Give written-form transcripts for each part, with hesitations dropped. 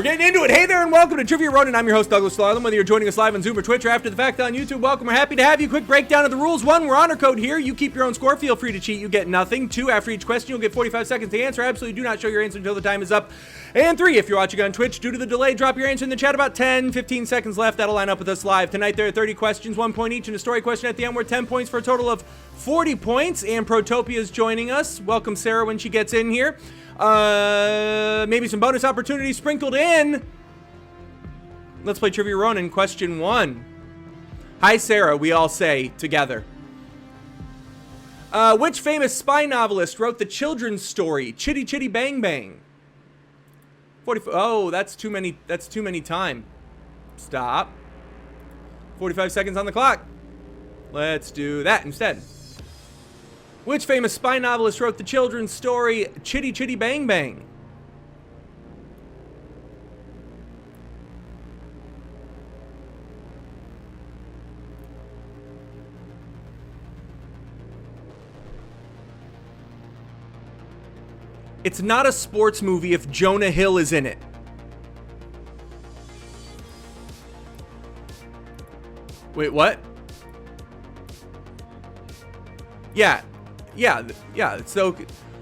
We're getting into it. Hey there and welcome to Trivia Ronin. I'm your host, Douglas Slarlam. Whether you're joining us live on Zoom or Twitch or after the fact on YouTube, welcome. We're happy to have you. Quick breakdown of the rules. 1, we're honor code here. You keep your own score. Feel free to cheat. You get nothing. 2, after each question, you'll get 45 seconds to answer. Absolutely do not show your answer until the time is up. And 3, if you're watching on Twitch, due to the delay, drop your answer in the chat. About 10, 15 seconds left. That'll line up with us live. Tonight, there are 30 questions, 1 point each, and a story question at the end. We're 10 points for a total of 40 points. And Protopia is joining us. Welcome, Sarah, when she gets in here. Maybe some bonus opportunities sprinkled in. Let's play Trivia Ronin. Question 1. Hi, Sarah, we all say together. Which famous spy novelist wrote the children's story Chitty Chitty Bang Bang? 40. Oh, that's too many. That's too many time. Stop. 45 seconds on the clock. Let's do that instead. Which famous spy novelist wrote the children's story Chitty Chitty Bang Bang? It's not a sports movie if Jonah Hill is in it. Wait, what? Yeah. So,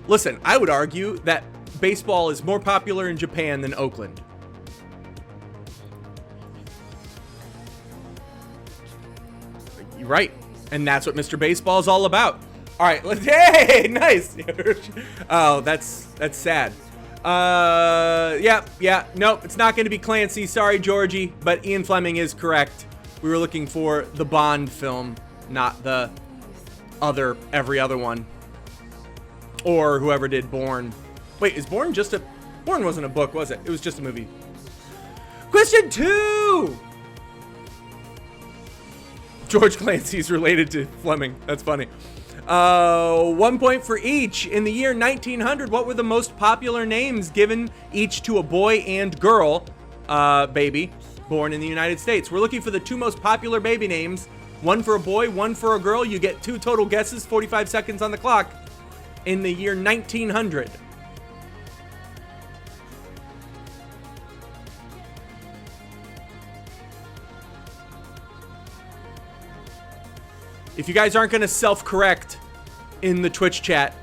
listen, I would argue that baseball is more popular in Japan than Oakland. You're right. And that's what Mr. Baseball is all about. All right, let's, hey, nice. Oh, that's sad. Yeah, nope, it's not going to be Clancy. Sorry, Georgie, but Ian Fleming is correct. We were looking for the Bond film, not the every other one. Or whoever did Bourne. Wait, is Bourne just a... Bourne wasn't a book, was it? It was just a movie. Question 2! George Clancy's related to Fleming. That's funny. 1 point for each. In the year 1900, what were the most popular names given each to a boy and girl baby born in the United States? We're looking for the 2 most popular baby names. 1 for a boy, 1 for a girl. You get 2 total guesses, 45 seconds on the clock. In the year 1900. If you guys aren't going to self-correct in the Twitch chat,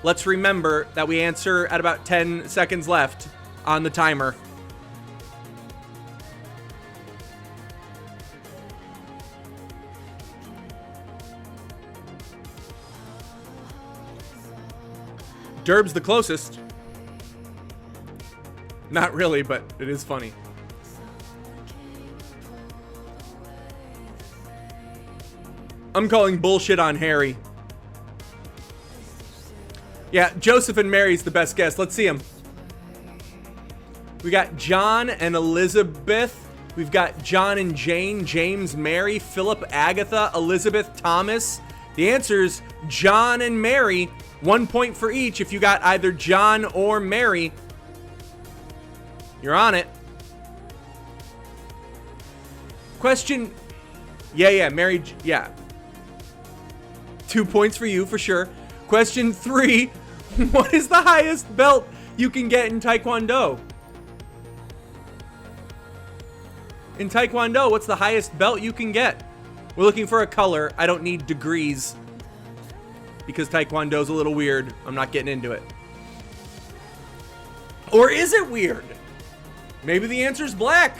let's remember that we answer at about 10 seconds left on the timer. Derb's the closest. Not really, but it is funny. I'm calling bullshit on Harry. Yeah, Joseph and Mary's the best guess. Let's see them. We got John and Elizabeth. We've got John and Jane, James, Mary, Philip, Agatha, Elizabeth, Thomas. The answer's John and Mary. 1 point for each. If you got either John or Mary, you're on it. Question. Yeah, Mary. Yeah. 2 points for you for sure. Question 3. What is the highest belt you can get in Taekwondo? In Taekwondo, what's the highest belt you can get? We're looking for a color. I don't need degrees because Taekwondo's a little weird. I'm not getting into it. Or is it weird? Maybe the answer's black.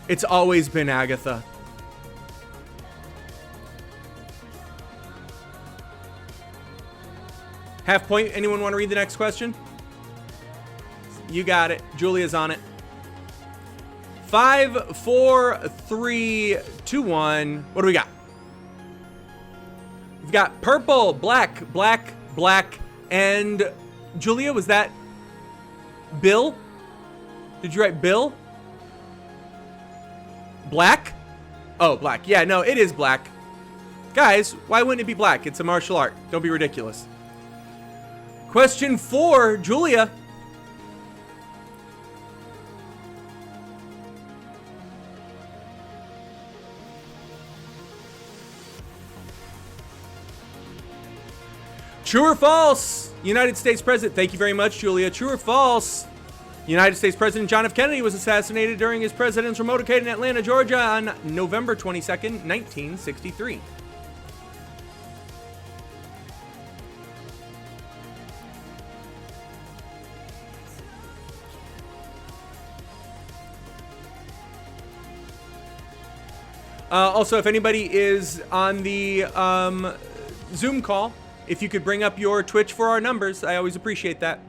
It's always been Agatha. Half point. Anyone want to read the next question? You got it. Julia's on it. 5, 4, 3, 2, 1. What do we got? We've got purple, black, black, black, and Julia, was that Bill? Did you write Bill? Black? Oh, black. Yeah, no, it is black. Guys, why wouldn't it be black? It's a martial art. Don't be ridiculous. Question 4, Julia. True or false? United States President, thank you very much, Julia. True or false? United States President John F. Kennedy was assassinated during his presidential motorcade in Atlanta, Georgia on November 22nd, 1963. Also, if anybody is on the Zoom call, if you could bring up your Twitch for our numbers, I always appreciate that.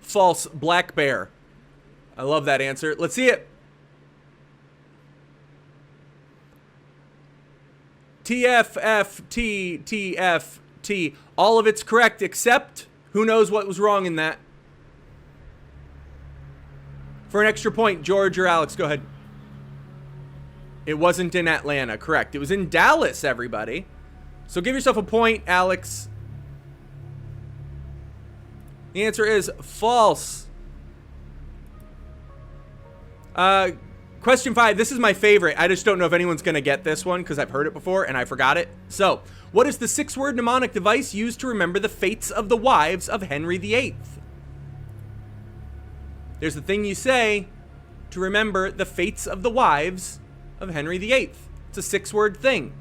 False. Black bear. I love that answer. Let's see it. TFFTTFT. All of it's correct except who knows what was wrong in that. For an extra point, George or Alex, go ahead. It wasn't in Atlanta, correct. It was in Dallas, everybody. So give yourself a point, Alex. The answer is false. Question 5. This is my favorite. I just don't know if anyone's going to get this one because I've heard it before and I forgot it. So, what is the 6-word mnemonic device used to remember the fates of the wives of Henry VIII? There's the thing you say to remember the fates of the wives of Henry VIII. It's a 6-word thing.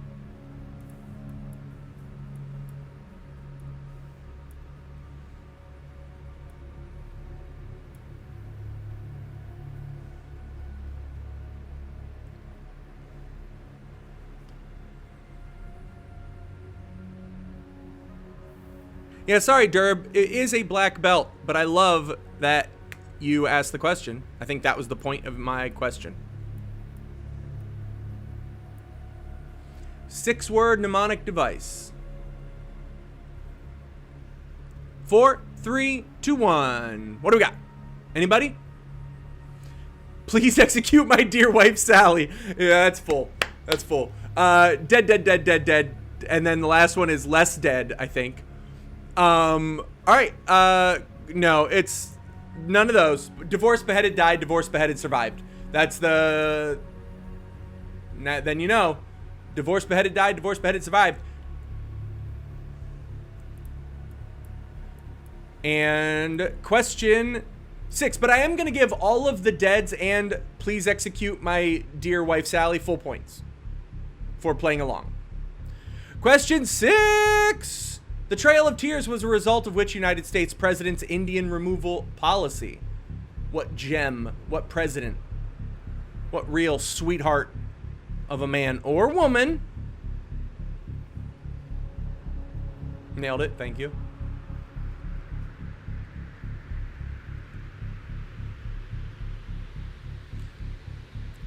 Yeah, sorry, Derb. It is a black belt, but I love that you asked the question. I think that was the point of my question. 6-word mnemonic device. 4, 3, 2, 1. What do we got? Anybody? Please execute my dear wife, Sally. Yeah, that's full. That's full. Dead, dead, dead, dead, dead. And then the last one is less dead, I think. All right. No, it's none of those. Divorced, beheaded, died. Divorced, beheaded, survived. That's the. Then you know. Divorced, beheaded, died. Divorced, beheaded, survived. And question 6. But I am going to give all of the deads and please execute my dear wife, Sally, full points for playing along. Question 6. The Trail of Tears was a result of which United States president's Indian removal policy? What gem? What president? What real sweetheart of a man or woman? Nailed it. Thank you.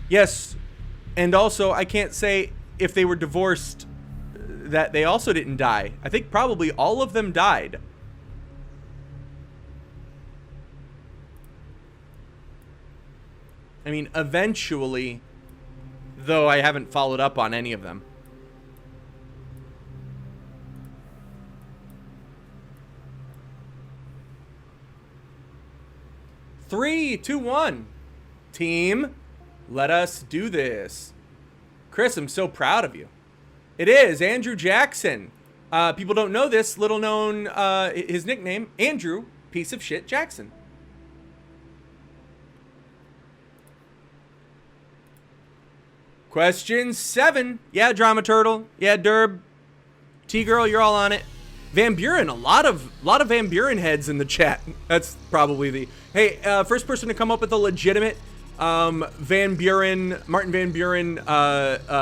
Yes. And also, I can't say if they were divorced that they also didn't die. I think probably all of them died. I mean, eventually, though I haven't followed up on any of them. Three, two, one. Team, let us do this. Chris, I'm so proud of you. It is Andrew Jackson. People don't know this. Little known, his nickname, Andrew Piece of Shit Jackson. Question 7. Yeah, Drama Turtle. Yeah, Derb. T-Girl, you're all on it. Van Buren, a lot of Van Buren heads in the chat. That's probably the... Hey, first person to come up with a legitimate Martin Van Buren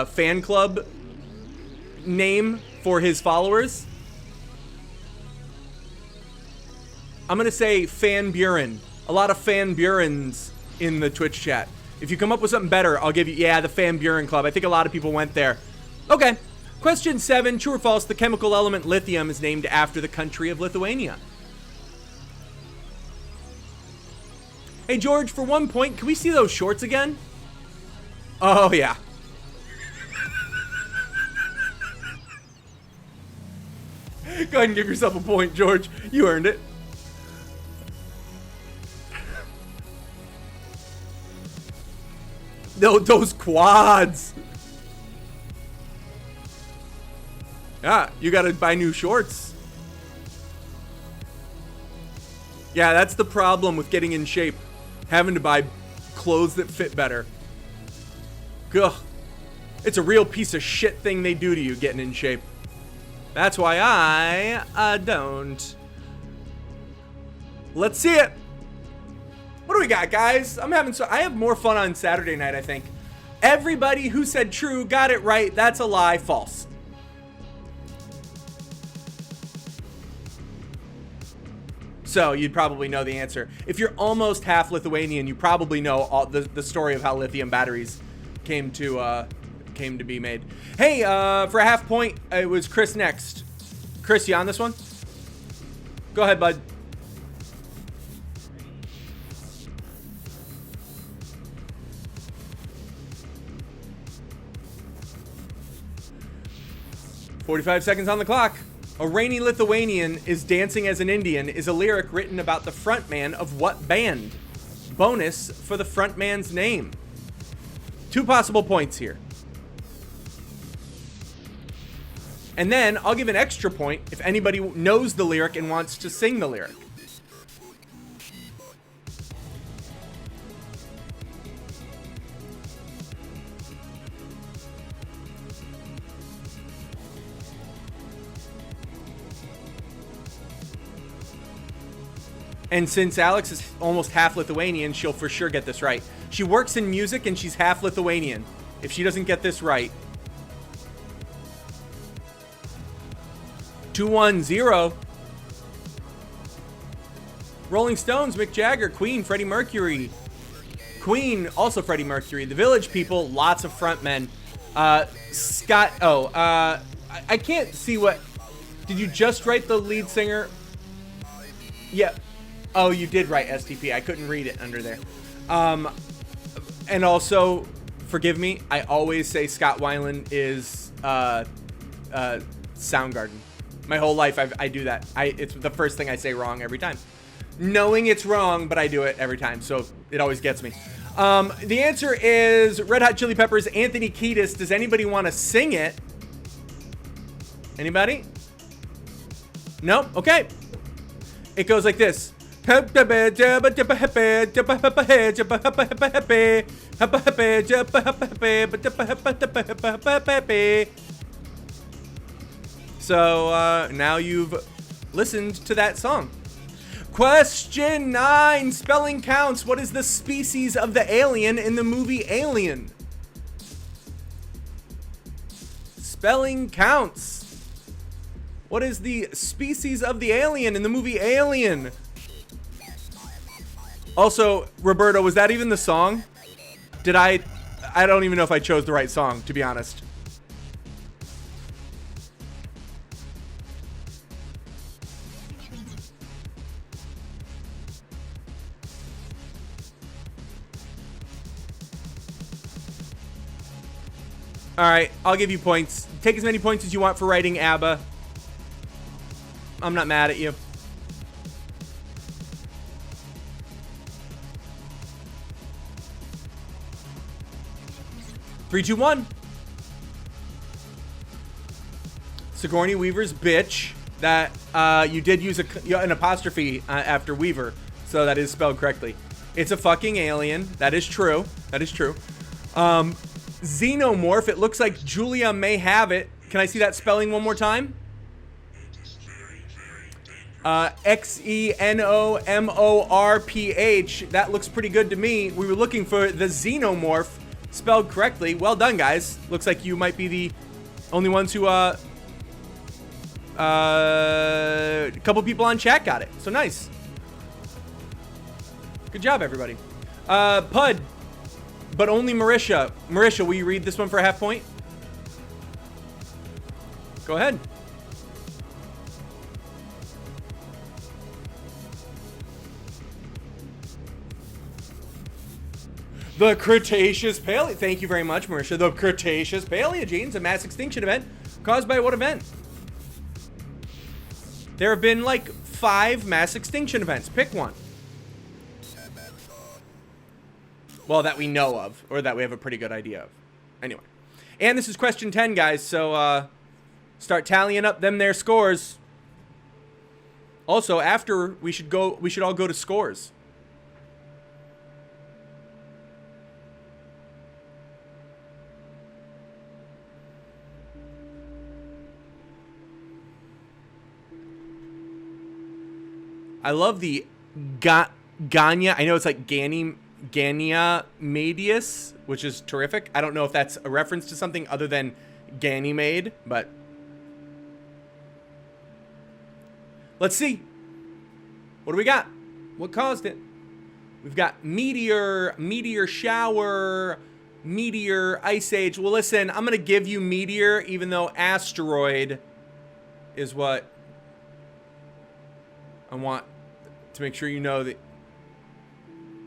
fan club name for his followers. I'm gonna say Fan Buren. A lot of Fan Burens in the Twitch chat. If you come up with something better, I'll give you, yeah, the Fan Buren Club. I think a lot of people went there. Okay. Question 7, true or false, the chemical element lithium is named after the country of Lithuania. Hey, George, for 1 point, can we see those shorts again? Oh, yeah. Go ahead and give yourself a point, George. You earned it. Those quads. Yeah, you gotta buy new shorts. Yeah, that's the problem with getting in shape. Having to buy clothes that fit better. Ugh. It's a real piece of shit thing they do to you getting in shape. That's why I don't. Let's see it. What do we got, guys? I have more fun on Saturday night, I think. Everybody who said true got it right. That's a lie. False. So you'd probably know the answer. If you're almost half Lithuanian, you probably know all the story of how lithium batteries came to be made. Hey, for a half point, it was Chris next. Chris, you on this one? Go ahead, bud. "45 seconds on the clock. A rainy Lithuanian is dancing as an Indian" is a lyric written about the frontman of what band? Bonus for the frontman's name. 2 possible points here. And then I'll give an extra point if anybody knows the lyric and wants to sing the lyric. And since Alex is almost half Lithuanian, she'll for sure get this right. She works in music and she's half Lithuanian. If she doesn't get this right. 2-1-0. Rolling Stones, Mick Jagger. Queen, Freddie Mercury. Queen, also Freddie Mercury. The Village People, lots of frontmen. Scott, I can't see what, did you just write the lead singer? Yeah. Oh, you did write STP. I couldn't read it under there. And also, forgive me, I always say Scott Weiland is Soundgarden. My whole life I do that. It's the first thing I say wrong every time. Knowing it's wrong, but I do it every time, so it always gets me. The answer is Red Hot Chili Peppers, Anthony Kiedis. Does anybody want to sing it? Anybody? No? Okay. It goes like this. So now you've listened to that song. Question 9. Spelling counts. What is the species of the alien in the movie Alien? Spelling counts. What is the species of the alien in the movie Alien? Also, Roberto, was that even the song? I don't even know if I chose the right song, to be honest. Alright, I'll give you points. Take as many points as you want for writing ABBA. I'm not mad at you. Three, two, one. Sigourney Weaver's bitch. That you did use an apostrophe after Weaver, so that is spelled correctly. It's a fucking alien. That is true. That is true. Xenomorph. It looks like Julia may have it. Can I see that spelling one more time? Xenomorph. That looks pretty good to me. We were looking for the Xenomorph spelled correctly. Well done, guys. Looks like you might be the only ones who, a couple people on chat got it. So nice. Good job, everybody. Pud, but only Marisha. Marisha, will you read this one for a half point? Go ahead. The Cretaceous Paleo. Thank you very much, Marisha. The Cretaceous Paleogenes, a mass extinction event caused by what event? There have been like 5 mass extinction events. Pick one. Well, that we know of, or that we have a pretty good idea of. Anyway. And this is question 10, guys, so start tallying up them their scores. Also, after we should all go to scores. I love the Ganya. I know it's like Ganymedes, which is terrific. I don't know if that's a reference to something other than Ganymede, but let's see. What do we got? What caused it? We've got meteor shower, meteor, ice age. Well, listen, I'm going to give you meteor, even though asteroid is what I want to make sure you know that.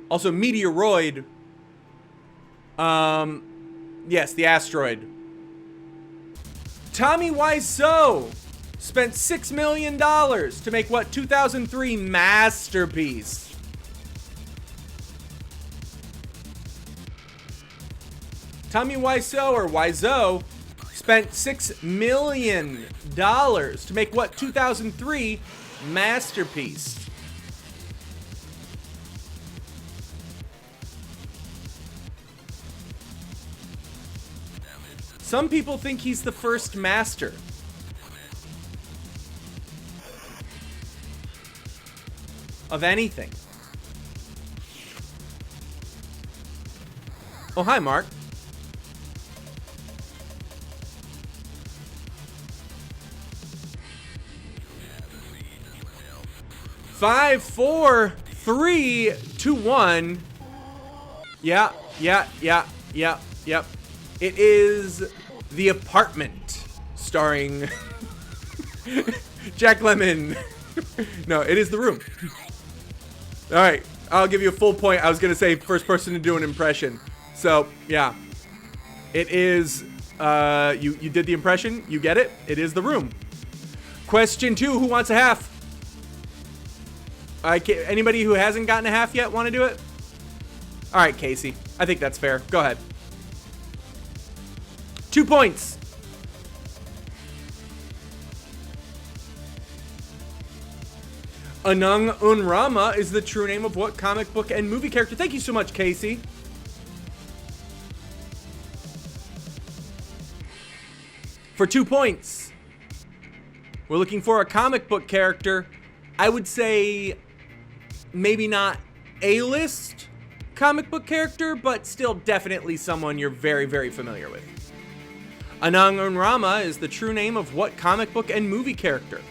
Also, meteoroid. Yes, the asteroid. Tommy Wiseau spent $6 million to make what 2003 masterpiece. Tommy Wiseau, or Wiseau, spent $6 million to make what 2003 masterpiece. Some people think he's the first master. Of anything. Oh, hi, Mark. Five, 4, 3, 2, 1. Yeah. It is The Apartment, starring Jack Lemmon. No, it is The Room. All right, I'll give you a full point. I was gonna say first person to do an impression. So yeah, it is. You did the impression. You get it. It is The Room. Question 2: Who wants a half? Anybody who hasn't gotten a half yet want to do it? All right, Casey. I think that's fair. Go ahead. 2 points. Anung Unrama is the true name of what comic book and movie character? Thank you so much, Casey. For 2 points. We're looking for a comic book character. I would say maybe not A-list comic book character, but still definitely someone you're very, very familiar with. Anung Unrama is the true name of what comic book and movie character?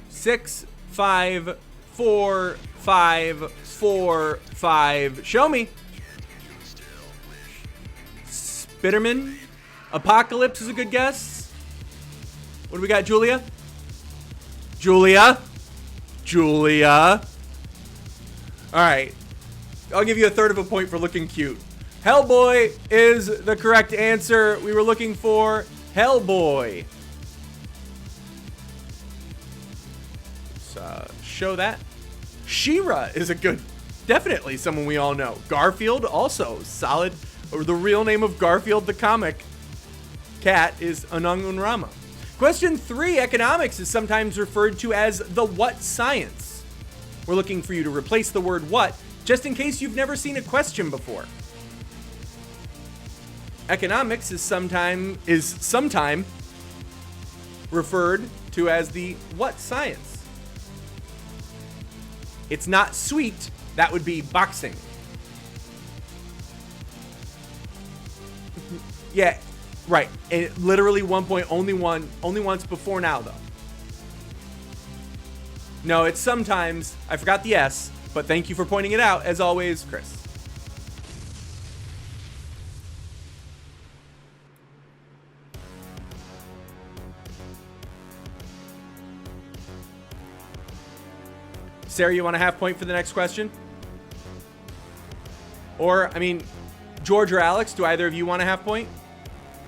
Six, 5, 4, 5, 4, 5. Show me. Bitterman. Apocalypse is a good guess. What do we got, Julia? Julia. All right. I'll give you a third of a point for looking cute. Hellboy is the correct answer. We were looking for Hellboy. Show that. She-Ra is a good, definitely someone we all know. Garfield, also solid. Or the real name of Garfield the comic cat is Anung Unrama. Question 3, economics is sometimes referred to as the what science? We're looking for you to replace the word what, just in case you've never seen a question before. Economics is sometime referred to as the what science? It's not sweet. That would be boxing. Yeah, right. And literally 1 point, only once before now, though. No, it's sometimes. I forgot the S, but thank you for pointing it out. As always, Chris. Sarah, you want a half point for the next question? Or, I mean, George or Alex, do either of you want a half point?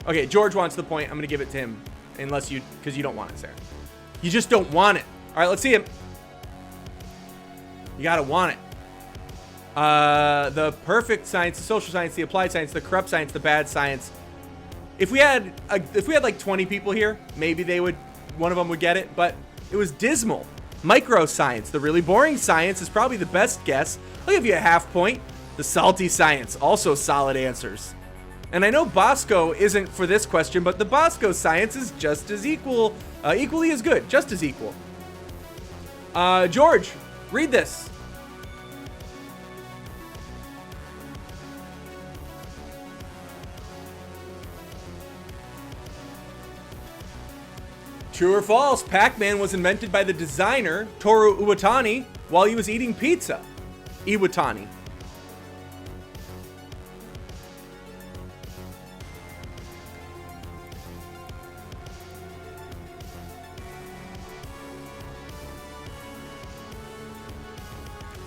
Okay, George wants the point. I'm going to give it to him. Unless you, because you don't want it, Sarah. You just don't want it. All right, let's see him. You got to want it. The perfect science, the social science, the applied science, the corrupt science, the bad science. If we had like 20 people here, maybe one of them would get it, but it was dismal. Microscience, the really boring science, is probably the best guess. I'll give you a half point. The salty science, also solid answers. And I know Bosco isn't for this question, but the Bosco science is just as equally as good, just as equal. George, read this. True or false, Pac-Man was invented by the designer, Toru Iwatani, while he was eating pizza. Iwatani.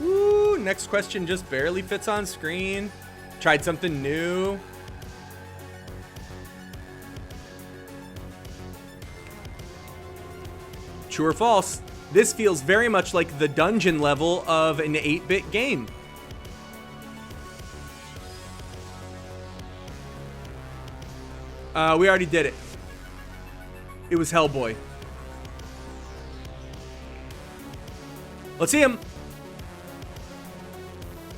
Woo, next question just barely fits on screen. Tried something new. True or false, this feels very much like the dungeon level of an 8-bit game. We already did it. It was Hellboy. Let's see him.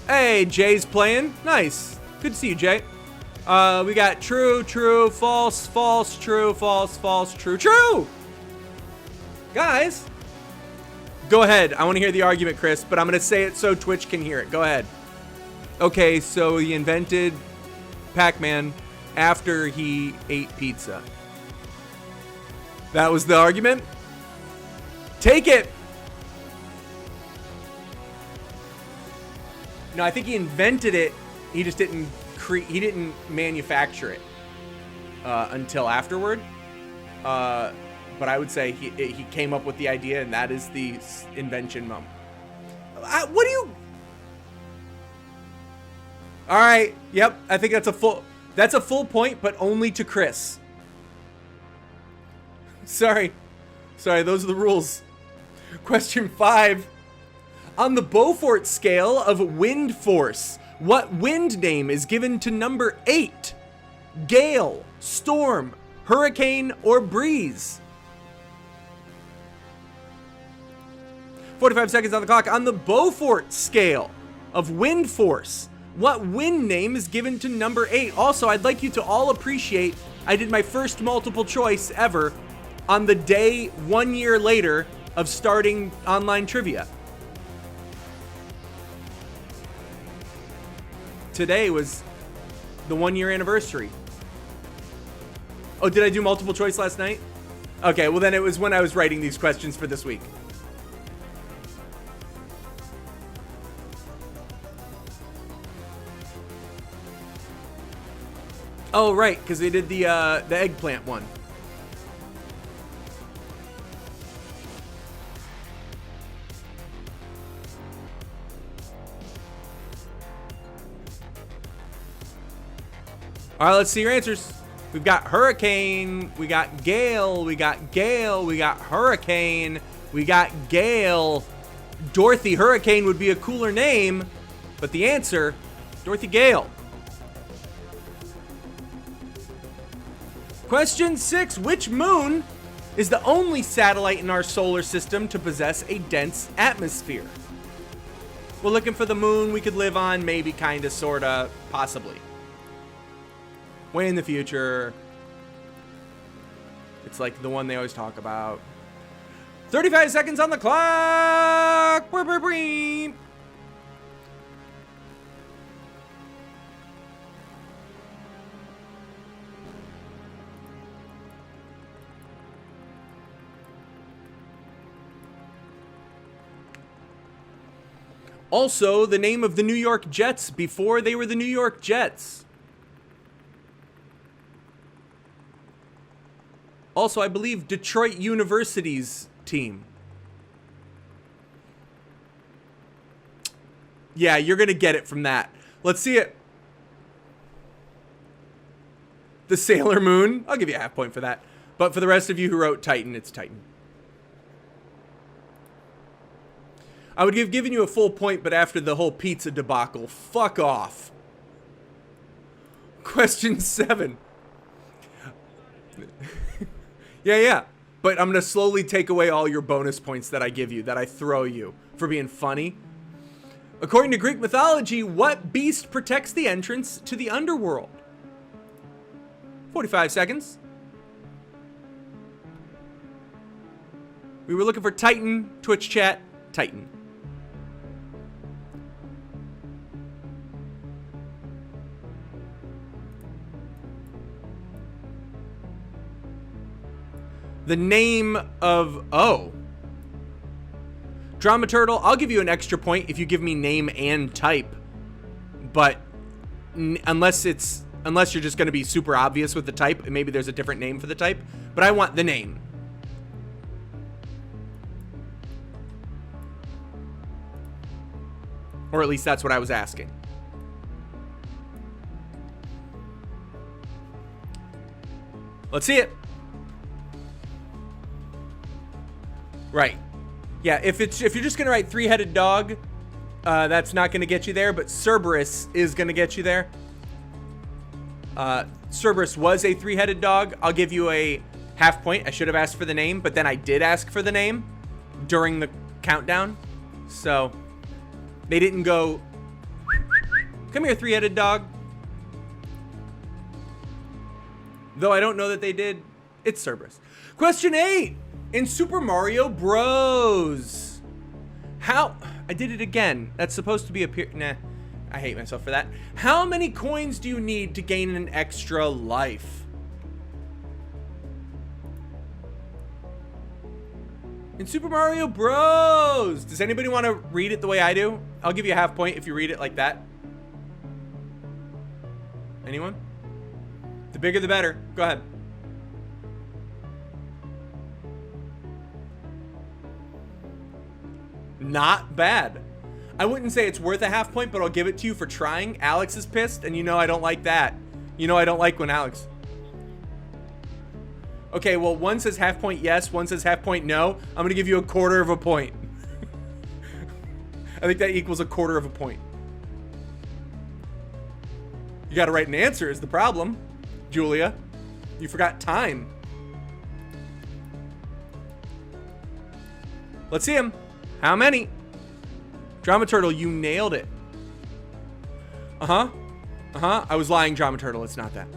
Hey, Jay's playing. Nice. Good to see you, Jay. We got true, true, false, false, true, false, false, true, true. Guys, go ahead. I want to hear the argument, Chris, but I'm going to say it so Twitch can hear it. Go ahead. Okay, so he invented Pac-Man after he ate pizza. That was the argument? Take it. No, I think he invented it. He just didn't manufacture it until afterward. But I would say he came up with the idea, and that is the invention moment. What do you? All right. Yep. I think that's a full point, but only to Chris. Sorry. Those are the rules. Question 5. On the Beaufort scale of wind force, what wind name is given to number 8? Gale, storm, hurricane, or breeze? 45 seconds on the clock. On the Beaufort scale of wind force, what wind name is given to number 8? Also, I'd like you to all appreciate I did my first multiple choice ever on the day 1 year later of starting online trivia. Today was the 1 year anniversary. Oh, did I do multiple choice last night? Okay, well then it was when I was writing these questions for this week. Oh, right, because they did the eggplant one. All right, let's see your answers. We've got hurricane, we got gale, we got gale, we got hurricane, we got gale. Dorothy Hurricane would be a cooler name, but the answer, Dorothy Gale. Question 6, which moon is the only satellite in our solar system to possess a dense atmosphere? We're looking for the moon we could live on, maybe, kinda, sorta, possibly. Way in the future. It's like the one they always talk about. 35 seconds on the clock. Also, the name of the New York Jets before they were the New York Jets. Also, I believe Detroit University's team. Yeah, you're going to get it from that. Let's see it. The Sailor Moon. I'll give you a half point for that. But for the rest of you who wrote Titan, it's Titan. I would have given you a full point, but after the whole pizza debacle, fuck off. Question 7. Yeah. But I'm going to slowly take away all your bonus points that I give you, that I throw you for being funny. According to Greek mythology, what beast protects the entrance to the underworld? 45 seconds. We were looking for Titan. Twitch chat, Titan. The name of... Oh. Drama Turtle, I'll give you an extra point if you give me name and type. But unless you're just going to be super obvious with the type, and maybe there's a different name for the type. But I want the name. Or at least that's what I was asking. Let's see it. Right. Yeah, if you're just going to write three-headed dog, that's not going to get you there, but Cerberus is going to get you there. Cerberus was a three-headed dog. I'll give you a half point. I should have asked for the name, but then I did ask for the name during the countdown. So they didn't go, come here, three-headed dog. Though I don't know that they did. It's Cerberus. Question 8. In Super Mario Bros. How? I did it again. That's supposed to be a... Nah. I hate myself for that. How many coins do you need to gain an extra life? In Super Mario Bros. Does anybody want to read it the way I do? I'll give you a half point if you read it like that. Anyone? The bigger the better. Go ahead. Not bad. I wouldn't say it's worth a half point, but I'll give it to you for trying. Alex is pissed, and you know I don't like that. You know I don't like when Alex... Okay, well, one says half point yes, one says half point no. I'm going to give you a quarter of a point. I think that equals a quarter of a point. You got to write an answer is the problem, Julia. You forgot time. Let's see him. How many? Drama Turtle, you nailed it. I was lying, Drama Turtle. It's not that.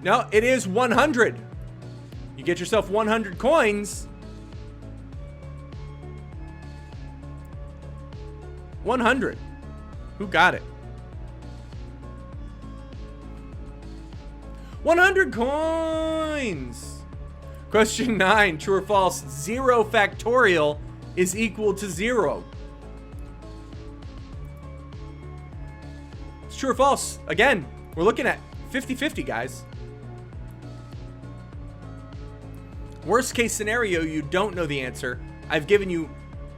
No, it is 100. You get yourself 100 coins. 100. Who got it? 100 coins. Question 9. True or false? 0 factorial is equal to 0. It's true or false? Again, we're looking at 50-50, guys. Worst case scenario, you don't know the answer. I've given you,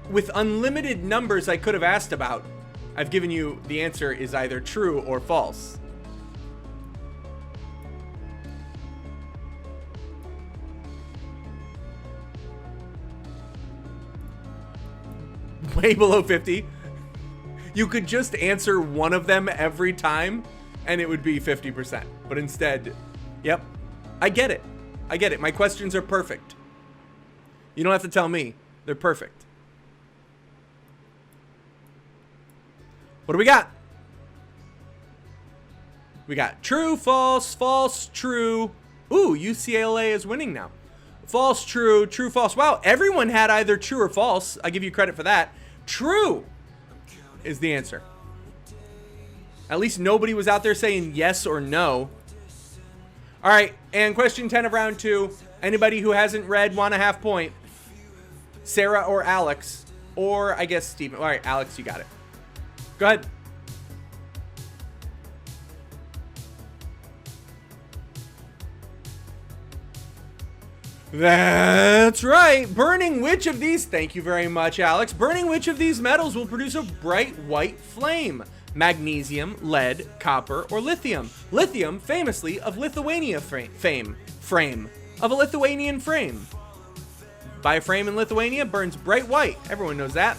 with unlimited numbers I could have asked about, I've given you the answer is either true or false. Way below 50. You could just answer one of them every time and it would be 50%. But instead, yep, I get it. I get it. My questions are perfect. You don't have to tell me. They're perfect. What do we got? We got true, false, false, true. Ooh, UCLA is winning now. False, true, true, false. Wow, everyone had either true or false. I give you credit for that. True is the answer. At least nobody was out there saying yes or no. All right, and question 10 of round 2. Anybody who hasn't read want a half point. Sarah or Alex, or I guess Steven. All right, Alex, you got it. Go ahead. That's right. Burning which of these, thank you very much, Alex. Burning which of these metals will produce a bright white flame? Magnesium, lead, copper, or lithium? Lithium, famously of Lithuania frame. Of a Lithuanian frame. Buy a frame in Lithuania, burns bright white. Everyone knows that.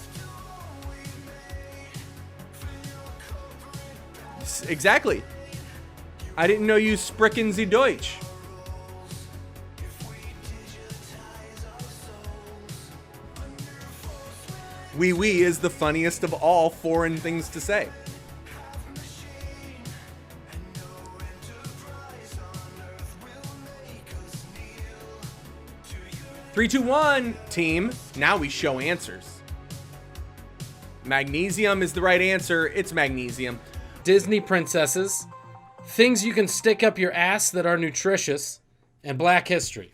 Exactly. I didn't know you sprechen Sie Deutsch. Oui is the funniest of all foreign things to say. Three, two, one, team. Now we show answers. Magnesium is the right answer. It's magnesium. Disney princesses, things you can stick up your ass that are nutritious, and Black history.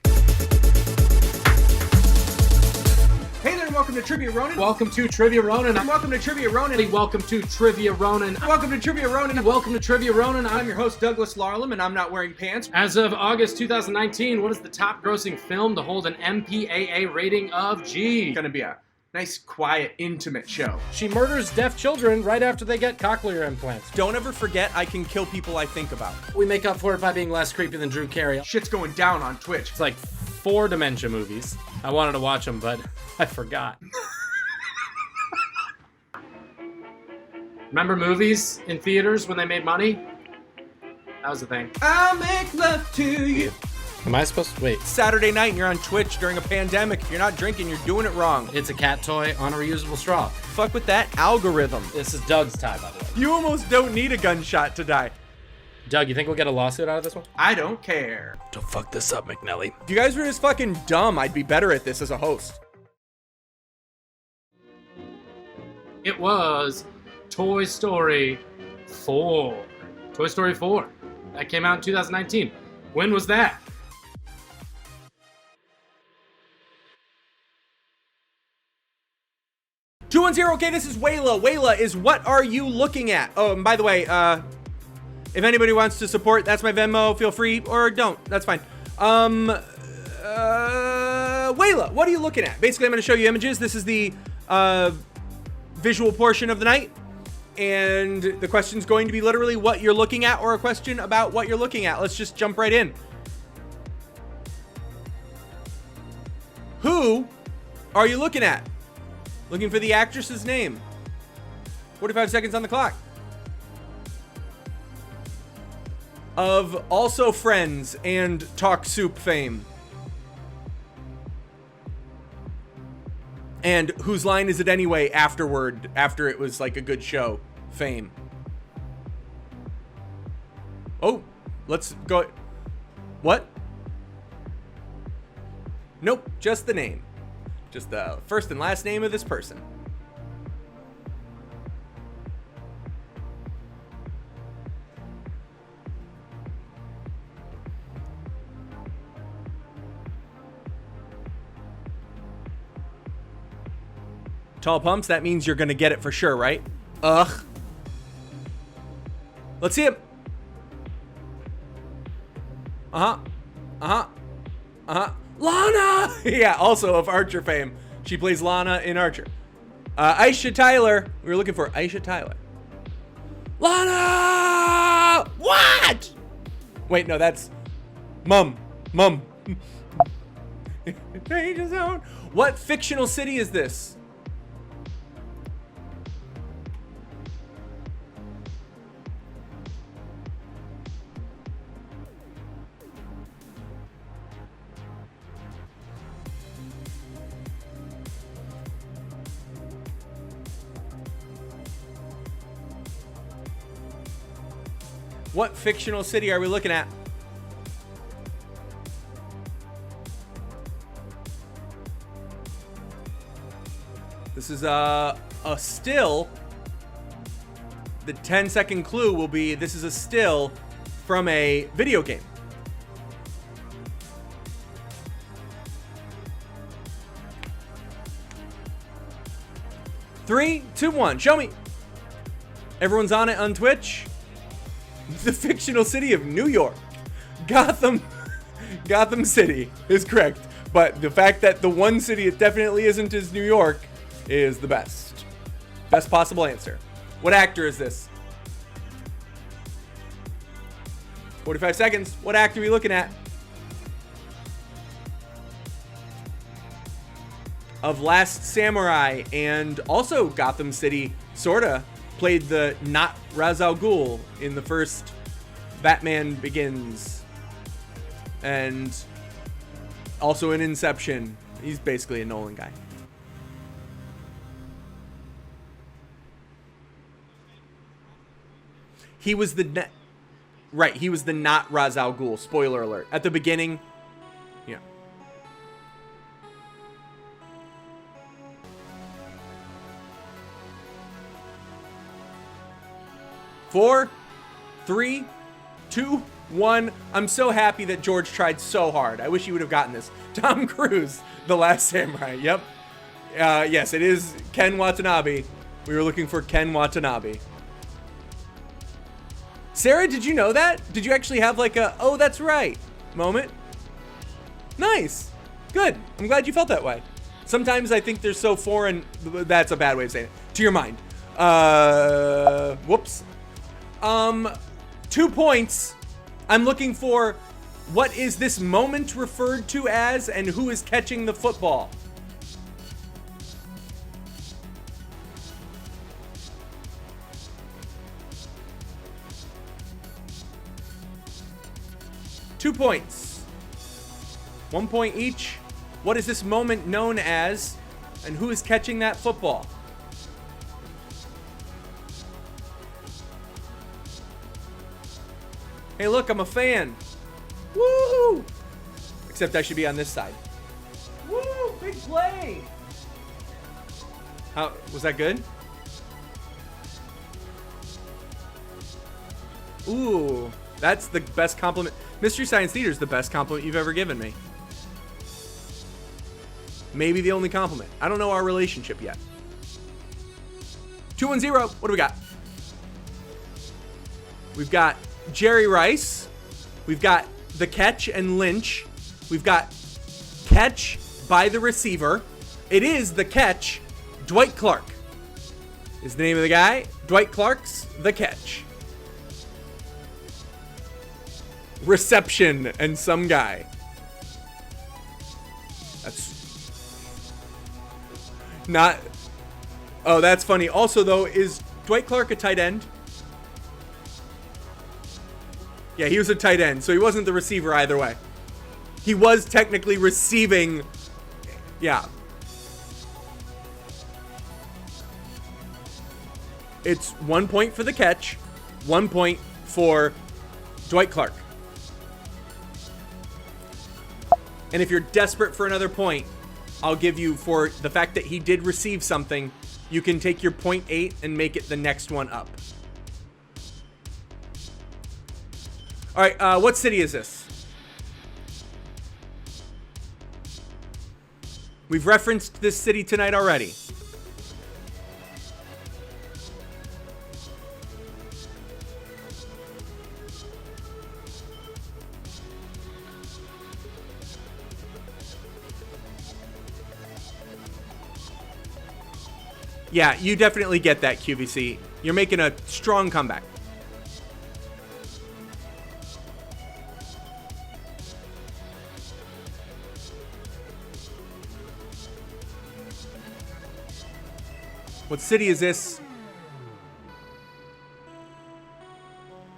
Hey there, and welcome to Trivia Ronin. Welcome to Trivia Ronin. Welcome to Trivia Ronin. Welcome to Trivia Ronin. Welcome to Trivia Ronin. Welcome to Trivia Ronin. I'm your host, Douglas Larlam, and I'm not wearing pants. As of August 2019, what is the top grossing film to hold an MPAA rating of G? It's gonna be a nice, quiet, intimate show. She murders deaf children right after they get cochlear implants. Don't ever forget I can kill people I think about. We make up for it by being less creepy than Drew Carey. Shit's going down on Twitch. It's like 4 dementia movies. I wanted to watch them, but I forgot. Remember movies in theaters when they made money? That was the thing. I'll make love to you. Am I supposed to wait? Saturday night and you're on Twitch during a pandemic. If you're not drinking, you're doing it wrong. It's a cat toy on a reusable straw. Fuck with that algorithm. This is Doug's tie, by the way. You almost don't need a gunshot to die. Doug, you think we'll get a lawsuit out of this one? I don't care. Don't fuck this up, McNelly. If you guys were just fucking dumb, I'd be better at this as a host. It was Toy Story 4. Toy Story 4. That came out in 2019. When was that? Okay, this is Wayla. Wayla is What Are You Looking At? Oh, and by the way, if anybody wants to support, that's my Venmo. Feel free, or don't. That's fine. Wayla, what are you looking at? Basically, I'm going to show you images. This is the visual portion of the night. And the question's going to be literally what you're looking at, or a question about what you're looking at. Let's just jump right in. Who are you looking at? Looking for the actress's name. 45 seconds on the clock. Of also Friends and Talk Soup fame. And Whose Line Is It Anyway after it was like a good show fame. Oh, let's go. What? Nope, just the name. Just the first and last name of this person. Tall pumps, that means you're gonna get it for sure, right? Ugh. Let's see him. Lana! Yeah, also of Archer fame. She plays Lana in Archer. Aisha Tyler. We were looking for Aisha Tyler. Lana! What? Wait, no, that's Mum. Danger Zone. What fictional city is this? What fictional city are we looking at? This is a still. The 10-second clue will be this is a still from a video game. Three, two, one. Show me. Everyone's on it on Twitch. The fictional city of New York. Gotham City is correct. But the fact that the one city it definitely isn't is New York is the best. Best possible answer. What actor is this? 45 seconds. What act are we looking at? Of Last Samurai, and also Gotham City, sorta, played the not Ra's al Ghul in the first Batman Begins. And also in Inception. He's basically a Nolan guy. He was the right, he was the not Ra's al Ghul. Spoiler alert. At the beginning, yeah. Four, three, two, one. I'm so happy that George tried so hard. I wish he would have gotten this. Tom Cruise, The Last Samurai. Yep. Yes, it is Ken Watanabe. We were looking for Ken Watanabe. Sarah, did you know that? Did you actually have like a, oh, that's right moment? Nice. Good. I'm glad you felt that way. Sometimes I think they're so foreign. That's a bad way of saying it. To your mind. Whoops. 2 points. I'm looking for what is this moment referred to as and who is catching the football? Two points. 1 point each. What is this moment known as and who is catching that football? Hey, look, I'm a fan. Woo! Except I should be on this side. Woo! Big play! How was that good? Ooh, that's the best compliment. Mystery Science Theater is the best compliment you've ever given me. Maybe the only compliment. I don't know our relationship yet. 2-1-0. What do we got? We've got Jerry Rice. We've got the catch and Lynch. We've got catch by the receiver. It is the catch. Dwight Clark is the name of the guy. Dwight Clark's the catch. Reception and some guy. That's not. Oh, that's funny. Also, though, is Dwight Clark a tight end? Yeah, he was a tight end, so he wasn't the receiver either way. He was technically receiving. Yeah. It's 1 point for the catch, 1 point for Dwight Clark. And if you're desperate for another point, I'll give you, for the fact that he did receive something, you can take your 0.8 and make it the next one up. All right, what city is this? We've referenced this city tonight already. Yeah, you definitely get that, QVC. You're making a strong comeback. What city is this?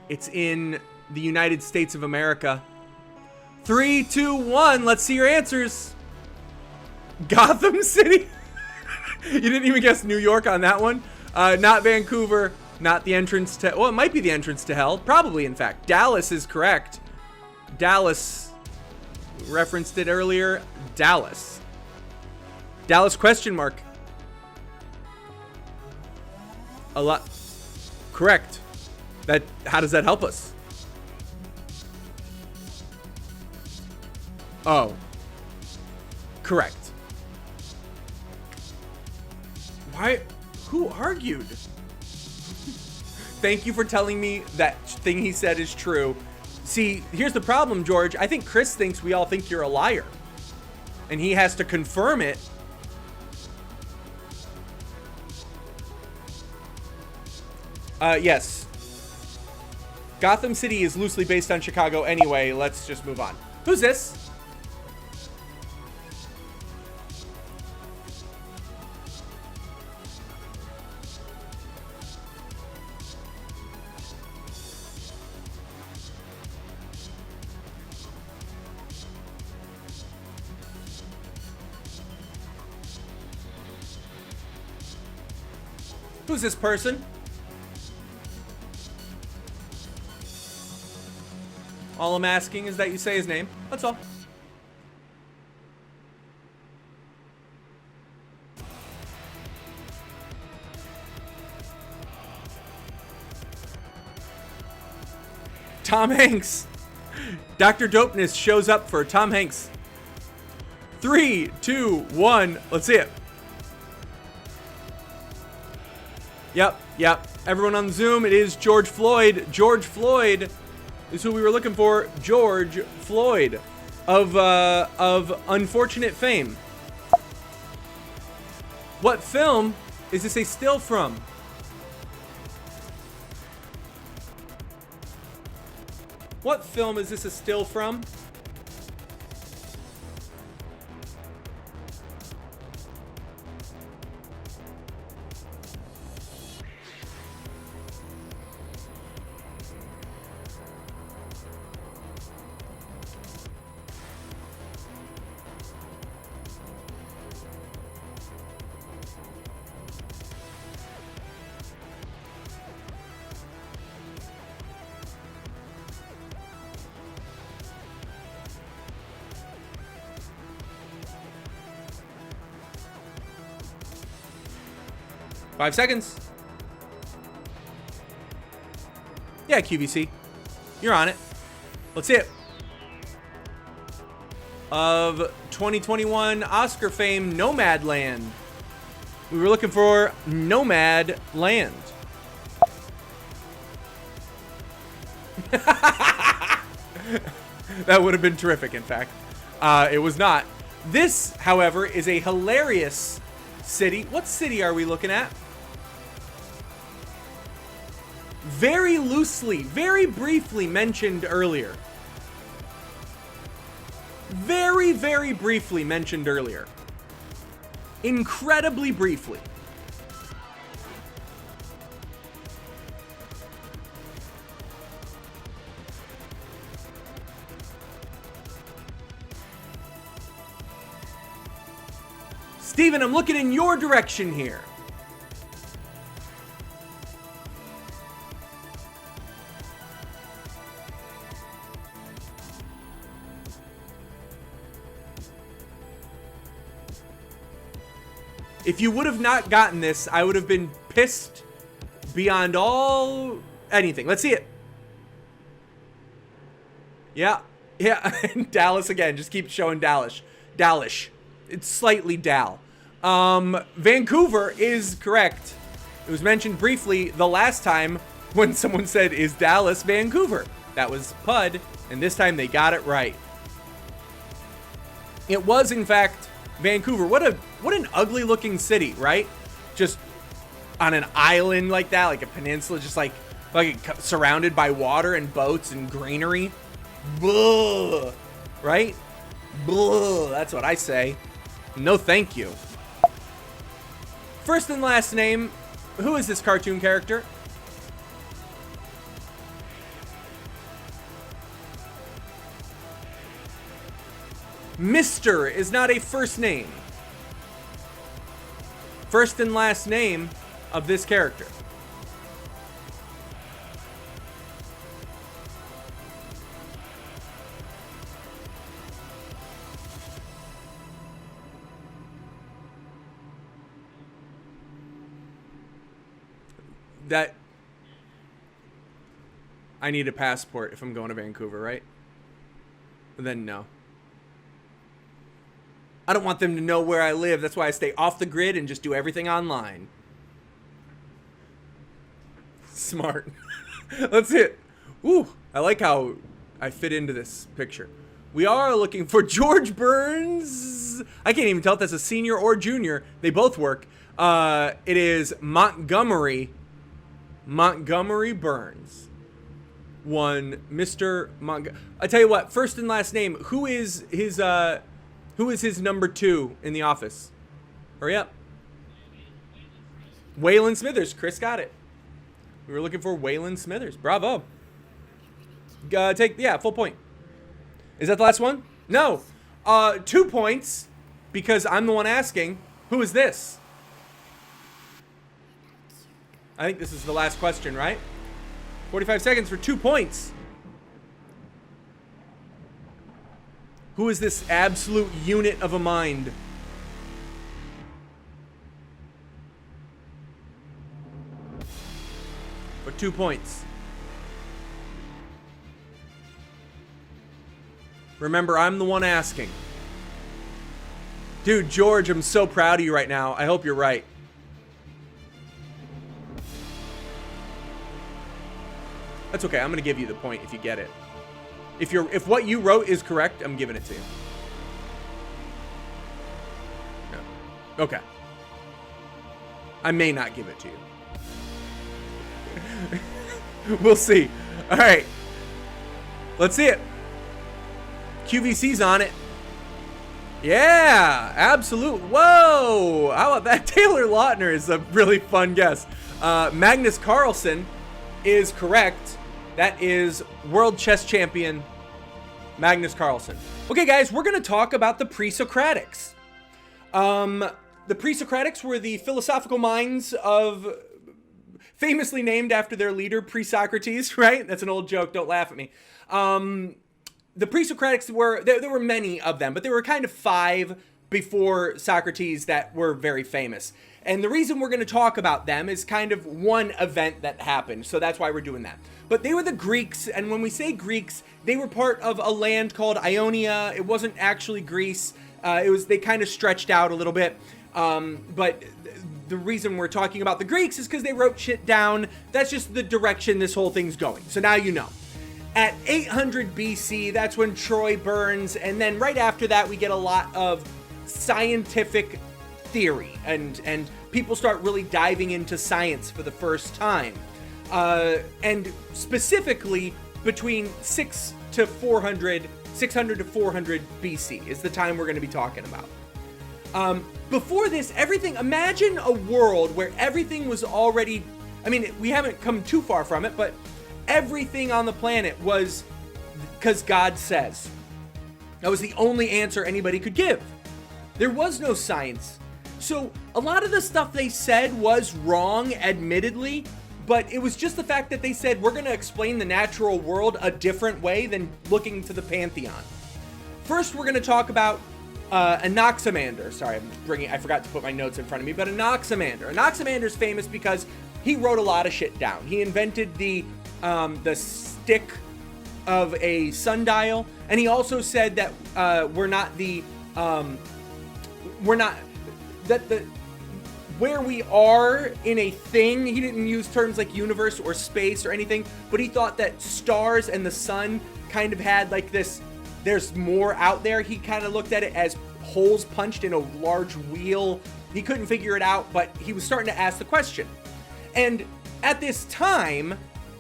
It's in the United States of America. 3, 2, 1. Let's see your answers. Gotham City. You didn't even guess New York on that one. Not Vancouver. Not the entrance to... Well, it might be the entrance to hell. Probably, in fact. Dallas is correct. Dallas. Referenced it earlier. Dallas. Dallas question mark. A lot. Correct. That. How does that help us? Oh. Correct. Why? Who argued? Thank you for telling me that thing he said is true. See, here's the problem, George. I think Chris thinks we all think you're a liar. And he has to confirm it. Yes. Gotham City is loosely based on Chicago anyway. Let's just move on. Who's this? Who's this person? All I'm asking is that you say his name. That's all. Tom Hanks. Dr. Dopeness shows up for Tom Hanks. 3, 2, 1. Let's see it. Yep. Everyone on Zoom, it is George Floyd. George Floyd is who we were looking for. George Floyd of unfortunate fame. What film is this a still from? What film is this a still from? Five seconds. Yeah, QVC. You're on it. Let's see it. Of 2021 Oscar fame, Nomadland. We were looking for Nomad Land. That would have been terrific, in fact. It was not. This, however, is a hilarious city. What city are we looking at? Very loosely, very briefly mentioned earlier. Very, very briefly mentioned earlier. Incredibly briefly. Steven, I'm looking in your direction here. If you would have not gotten this, I would have been pissed beyond all anything. Let's see it. Yeah. Dallas again. Just keep showing Dallas. It's slightly Dal. Vancouver is correct. It was mentioned briefly the last time when someone said, is Dallas Vancouver? That was Pud, and this time they got it right. It was, in fact, Vancouver. What an ugly looking city, right? Just on an island like that, like a peninsula, just like surrounded by water and boats and greenery. Blah, right? Blah, that's what I say. No thank you. First and last name, who is this cartoon character? Mr. is not a first name. First and last name of this character. That I need a passport if I'm going to Vancouver, right? Then no. I don't want them to know where I live. That's why I stay off the grid and just do everything online. Smart. Let's hit. Ooh, I like how I fit into this picture. We are looking for George Burns. I can't even tell if that's a senior or junior. They both work. It is Montgomery Burns. one, Mr. I tell you what, first and last name, who is his number 2 in the office? Hurry up. Waylon Smithers. Chris got it. We were looking for Waylon Smithers. Bravo. Full point. Is that the last one? No. 2 points, because I'm the one asking. Who is this? I think this is the last question, right? 45 seconds for 2 points. Who is this absolute unit of a mind? For 2 points. Remember, I'm the one asking. Dude, George, I'm so proud of you right now. I hope you're right. That's okay. I'm going to give you the point if you get it. If what you wrote is correct, I'm giving it to you. No. Okay. I may not give it to you. We'll see. All right. Let's see it. QVC's on it. Yeah, absolute. Whoa. How about that? Taylor Lautner is a really fun guess. Magnus Carlsen is correct. That is world chess champion Magnus Carlsen. Okay, guys, we're going to talk about the pre-Socratics. The pre-Socratics were the philosophical minds of, famously named after their leader, pre-Socrates, right? That's an old joke. Don't laugh at me. The pre-Socratics there were many of them, but there were kind of 5 before Socrates that were very famous. And the reason we're going to talk about them is kind of one event that happened. So that's why we're doing that. But they were the Greeks. And when we say Greeks, they were part of a land called Ionia. It wasn't actually Greece. They kind of stretched out a little bit. But the reason we're talking about the Greeks is because they wrote shit down. That's just the direction this whole thing's going. So now you know. At 800 BC, that's when Troy burns. And then right after that, we get a lot of scientific theory, and people start really diving into science for the first time. And specifically between 600 to 400 BC is the time we're going to be talking about. Before this, imagine a world where everything was already, we haven't come too far from it, but everything on the planet was because God says. That was the only answer anybody could give. There was no science. So a lot of the stuff they said was wrong, admittedly, but it was just the fact that they said, we're going to explain the natural world a different way than looking to the pantheon. First, we're going to talk about Anaximander. Sorry, I forgot to put my notes in front of me, but Anaximander. Anaximander's famous because he wrote a lot of shit down. He invented the stick of a sundial, and he also said that where we are in a thing, he didn't use terms like universe or space or anything, but he thought that stars and the sun kind of had like this, there's more out there. He kind of looked at it as holes punched in a large wheel. He couldn't figure it out, but he was starting to ask the question. And at this time,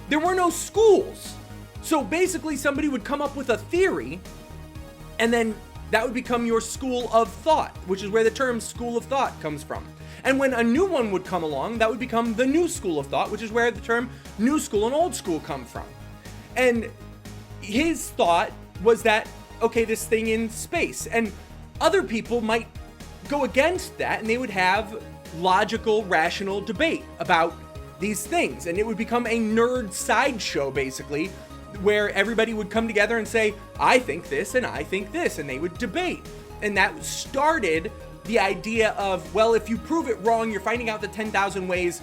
there were no schools. So basically somebody would come up with a theory, and then that would become your school of thought, which is where the term school of thought comes from. And when a new one would come along, that would become the new school of thought, which is where the term new school and old school come from. And his thought was that, okay, this thing in space. And other people might go against that, and they would have logical, rational debate about these things. And it would become a nerd sideshow, basically, where everybody would come together and say, I think this and I think this, and they would debate. And that started the idea of, well, if you prove it wrong, you're finding out the 10,000 ways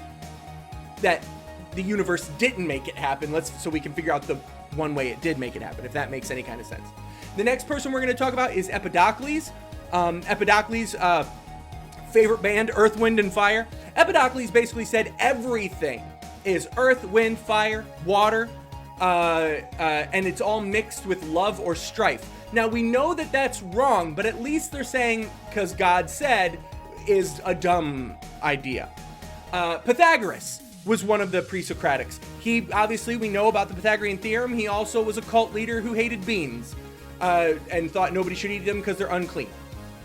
that the universe didn't make it happen. So we can figure out the one way it did make it happen, if that makes any kind of sense. The next person we're going to talk about is Empedocles. Empedocles, favorite band, Earth, Wind, and Fire. Empedocles basically said everything is earth, wind, fire, water, and it's all mixed with love or strife. Now, we know that that's wrong, but at least they're saying, because God said, is a dumb idea. Pythagoras. was one of the pre-Socratics. He, obviously, we know about the Pythagorean theorem. He also was a cult leader who hated beans and thought nobody should eat them because they're unclean.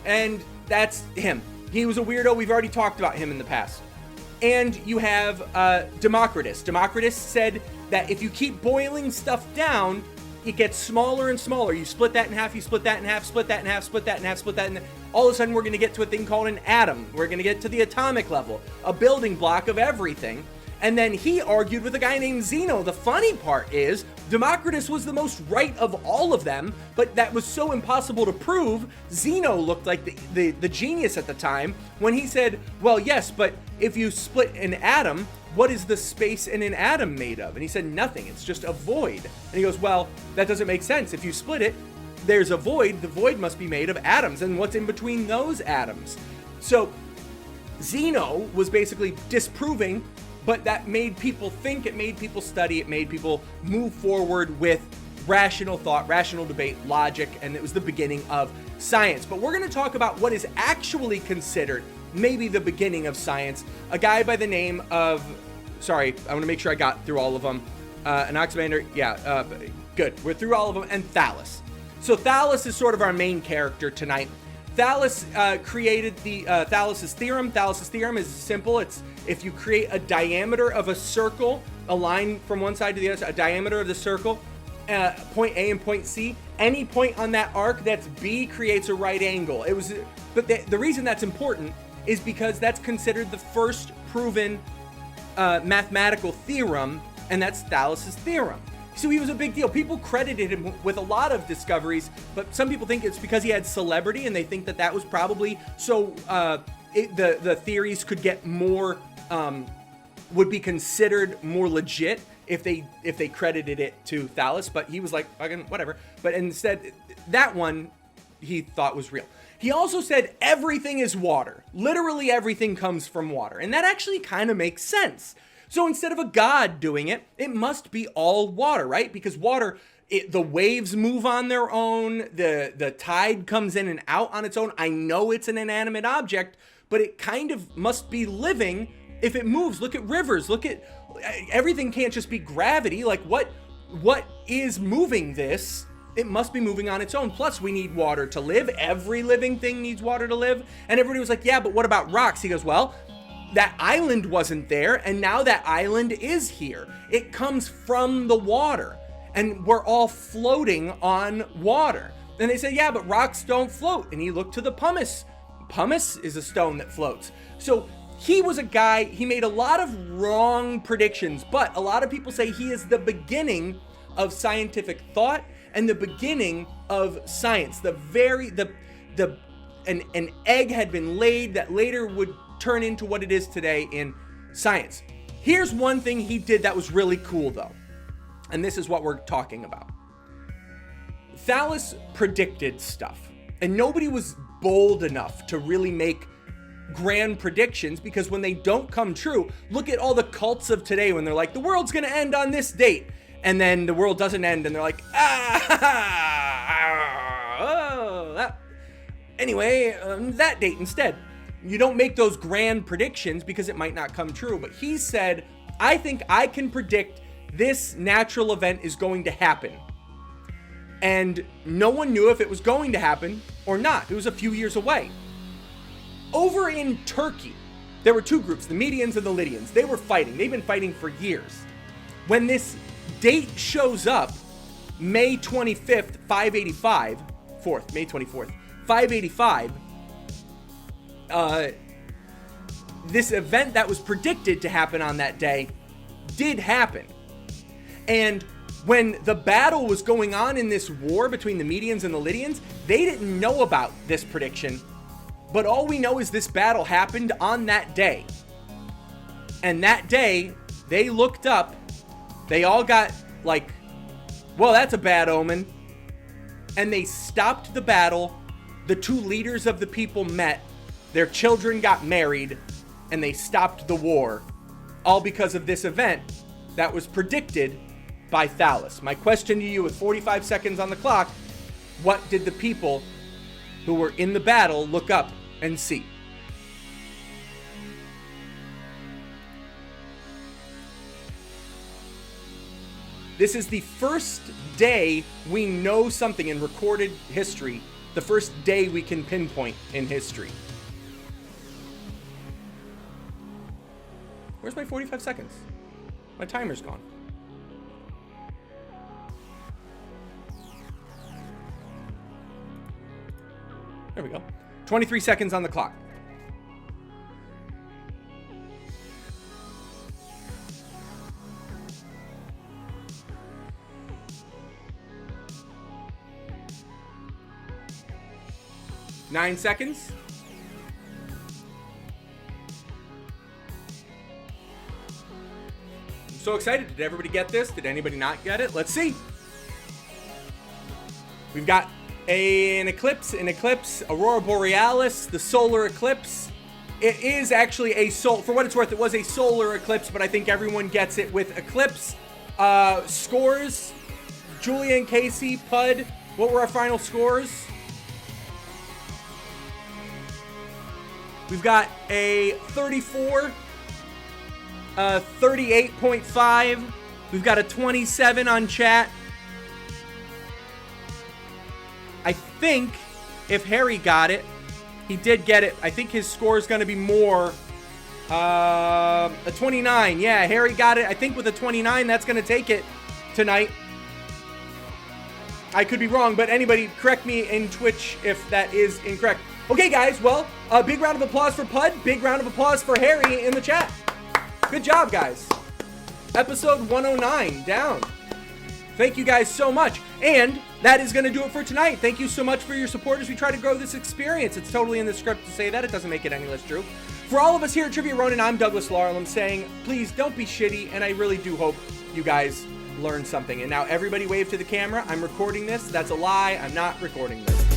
And that's him. He was a weirdo. We've already talked about him in the past. And you have Democritus. Democritus said that if you keep boiling stuff down, it gets smaller and smaller. You split that in half, you split that in half, split that in half, split that in half, split that in half. All of a sudden, we're going to get to a thing called an atom. We're going to get to the atomic level, a building block of everything. And then he argued with a guy named Zeno. The funny part is, Democritus was the most right of all of them, but that was so impossible to prove. Zeno looked like the genius at the time when he said, well, yes, but if you split an atom, what is the space in an atom made of? And he said, nothing, it's just a void. And he goes, well, that doesn't make sense. If you split it, there's a void. The void must be made of atoms. And what's in between those atoms? So Zeno was basically disproving, but that made people think, it made people study, it made people move forward with rational thought, rational debate, logic, and it was the beginning of science. But we're going to talk about what is actually considered maybe the beginning of science. A guy by the name of, sorry, I want to make sure I got through all of them. Anaximander, yeah, good. We're through all of them, and Thales. So Thales is sort of our main character tonight. Thales created the Thales's theorem. Thales's theorem is simple. It's if you create a diameter of a circle, a line from one side to the other, a diameter of the circle, point A and point C, any point on that arc that's B creates a right angle. But the reason that's important is because that's considered the first proven mathematical theorem, and that's Thales's theorem. So he was a big deal. People credited him with a lot of discoveries, but some people think it's because he had celebrity, and they think that was probably so the theories could get more, would be considered more legit if they credited it to Thales. But he was like, fucking whatever. But instead, that one he thought was real. He also said everything is water. Literally everything comes from water, and that actually kind of makes sense. So instead of a god doing it, it must be all water, right? Because water, the waves move on their own, the tide comes in and out on its own. I know it's an inanimate object, but it kind of must be living if it moves. Look at rivers, everything can't just be gravity. Like what is moving this? It must be moving on its own. Plus, we need water to live. Every living thing needs water to live. And everybody was like, yeah, but what about rocks? He goes, well, that island wasn't there, and now that island is here. It comes from the water, and we're all floating on water. And they said, yeah, but rocks don't float. And he looked to the pumice. Pumice is a stone that floats. So he was a guy, he made a lot of wrong predictions, but a lot of people say he is the beginning of scientific thought and the beginning of science. An egg had been laid that later would turn into what it is today in science. Here's one thing he did that was really cool though, and this is what we're talking about. Thales predicted stuff, and nobody was bold enough to really make grand predictions, because when they don't come true, look at all the cults of today when they're like, the world's gonna end on this date, and then the world doesn't end, and they're like, anyway, that date instead. You don't make those grand predictions because it might not come true. But he said, I think I can predict this natural event is going to happen. And no one knew if it was going to happen or not. It was a few years away. Over in Turkey, there were two groups, the Medians and the Lydians. They were fighting. They've been fighting for years. When this date shows up, May 25th, 585, May 24th, 585, this event that was predicted to happen on that day did happen. And when the battle was going on in this war between the Medians and the Lydians, they didn't know about this prediction. But all we know is this battle happened on that day. And that day, they looked up, they all got like, well, that's a bad omen. And they stopped the battle. The two leaders of the people met. Their children got married, and they stopped the war, all because of this event that was predicted by Thales. My question to you with 45 seconds on the clock, what did the people who were in the battle look up and see? This is the first day we know something in recorded history. The first day we can pinpoint in history. Where's my 45 seconds? My timer's gone. There we go. 23 seconds on the clock. Nine seconds. I'm so excited. Did everybody get this? Did anybody not get it? Let's see. We've got an eclipse, Aurora Borealis, the solar eclipse. It is actually a for what it's worth, it was a solar eclipse, but I think everyone gets it with eclipse. Scores, Julia and Casey, Pud, what were our final scores? We've got a 34, 38.5. We've got a 27 on chat. I think if Harry got it, he did get it. I think his score is going to be more. A 29. Yeah, Harry got it. I think with a 29, that's going to take it tonight. I could be wrong, but anybody correct me in Twitch if that is incorrect. Okay, guys, well, a big round of applause for Pud. Big round of applause for Harry in the chat. Good job, guys. Episode 109 down. Thank you guys so much. And that is going to do it for tonight. Thank you so much for your support as we try to grow this experience. It's totally in the script to say that. It doesn't make it any less true. For all of us here at Trivia Ronin, I'm Douglas Larlam saying, please don't be shitty, and I really do hope you guys learn something. And now everybody wave to the camera. I'm recording this. That's a lie. I'm not recording this.